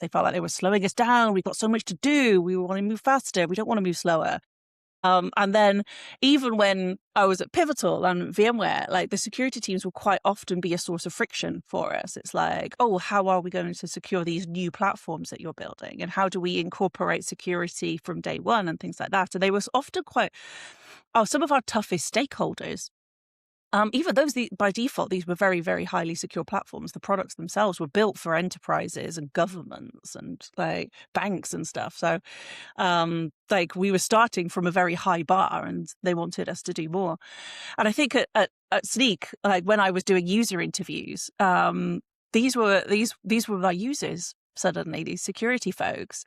They felt like they were slowing us down. We've got so much to do. We want to move faster. We don't want to move slower. And then even when I was at Pivotal and VMware, like the security teams will quite often be a source of friction for us. It's like, oh, how are we going to secure these new platforms that you're building? And how do we incorporate security from day one and things like that? And they were often quite, some of our toughest stakeholders. Even those, by default, these were very, very highly secure platforms. The products themselves were built for enterprises and governments and like banks and stuff. So like we were starting from a very high bar and they wanted us to do more. And I think at Snyk, like when I was doing user interviews, these were my users. Suddenly, these security folks,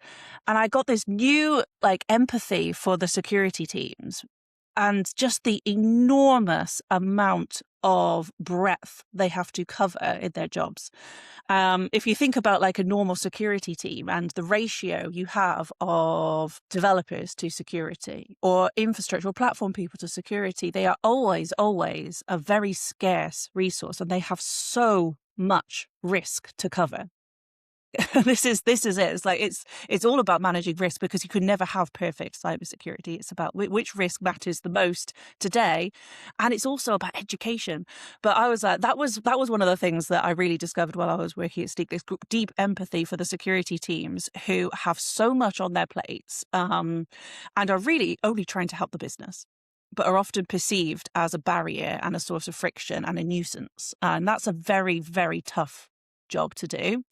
and I got this new like empathy for the security teams and just the enormous amount of breadth they have to cover in their jobs. If you think about like a normal security team and the ratio you have of developers to security or infrastructure or platform people to security, they are always a very scarce resource and they have so much risk to cover. This is it. It's like it's all about managing risk because you can never have perfect cybersecurity. It's about which risk matters the most today, and it's also about education. But I was like, that was one of the things that I really discovered while I was working at Snyk. This deep empathy for the security teams who have so much on their plates, and are really only trying to help the business, but are often perceived as a barrier and a source of friction and a nuisance. And that's a very, very tough job to do.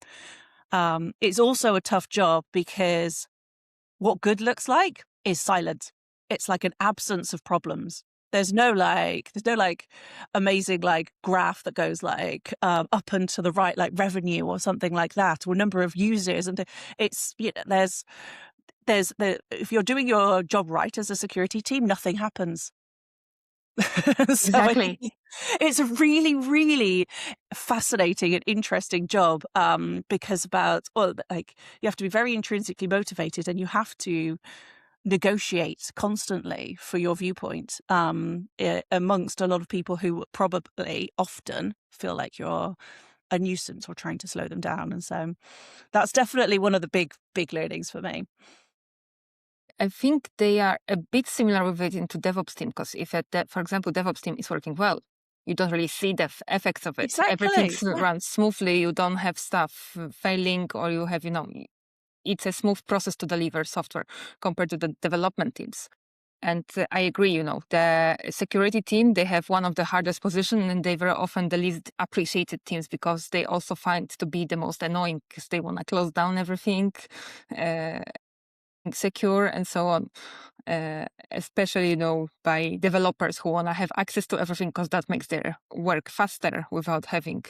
It's also a tough job because what good looks like is silent. It's like an absence of problems. There's no amazing like graph that goes like up and to the right, like revenue or something like that, or number of users. And it's, there's if you're doing your job right as a security team, nothing happens. Exactly. It's a really, really fascinating and interesting job because you have to be very intrinsically motivated and you have to negotiate constantly for your viewpoint amongst a lot of people who probably often feel like you're a nuisance or trying to slow them down. And so that's definitely one of the big, big learnings for me. I think they are a bit similar with it into DevOps team because if, for example, DevOps team is working well, you don't really see the effects of it. Exactly. Everything runs smoothly. You don't have stuff failing, or you have, it's a smooth process to deliver software compared to the development teams. And I agree, the security team, they have one of the hardest positions and they very often the least appreciated teams because they also find to be the most annoying because they want to close down everything. Secure and so on, especially by developers who want to have access to everything because that makes their work faster without having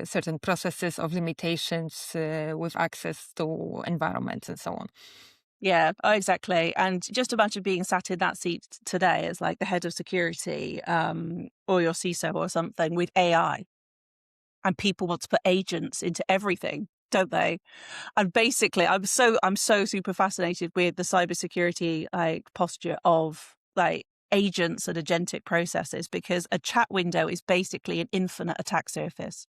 certain processes of limitations with access to environments and so on. Yeah, exactly. And just imagine being sat in that seat today as like the head of security or your CISO or something with AI, and people want to put agents into everything, don't they? And basically, I'm so super fascinated with the cybersecurity posture of like agents and agentic processes, because a chat window is basically an infinite attack surface.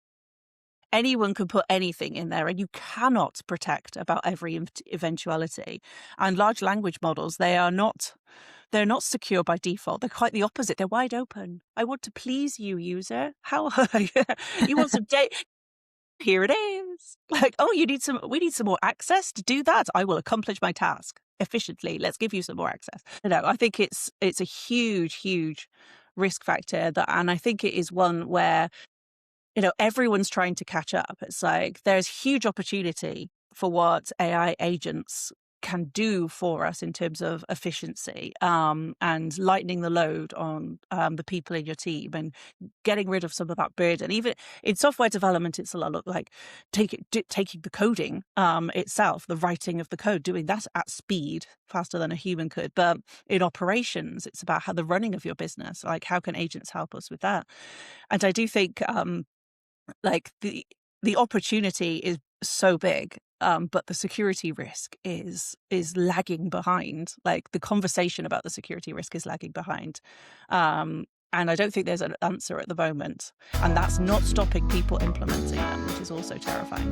Anyone can put anything in there and you cannot protect about every eventuality. And large language models, they're not secure by default. They're quite the opposite. They're wide open. I want to please you, user. How you want some data? Here it is. Like, oh, we need some more access to do that. I will accomplish my task efficiently. Let's give you some more access. I think it's a huge, huge risk factor and I think it is one where, everyone's trying to catch up. It's like, there's huge opportunity for what AI agents can do for us in terms of efficiency and lightening the load on the people in your team and getting rid of some of that burden. Even in software development, it's a lot of like taking the coding itself, the writing of the code, doing that at speed faster than a human could. But in operations, it's about how the running of your business, like how can agents help us with that? And I do think like the opportunity is so big, but the security risk is lagging behind. Like the conversation about the security risk is lagging behind. And I don't think there's an answer at the moment. And that's not stopping people implementing them, which is also terrifying.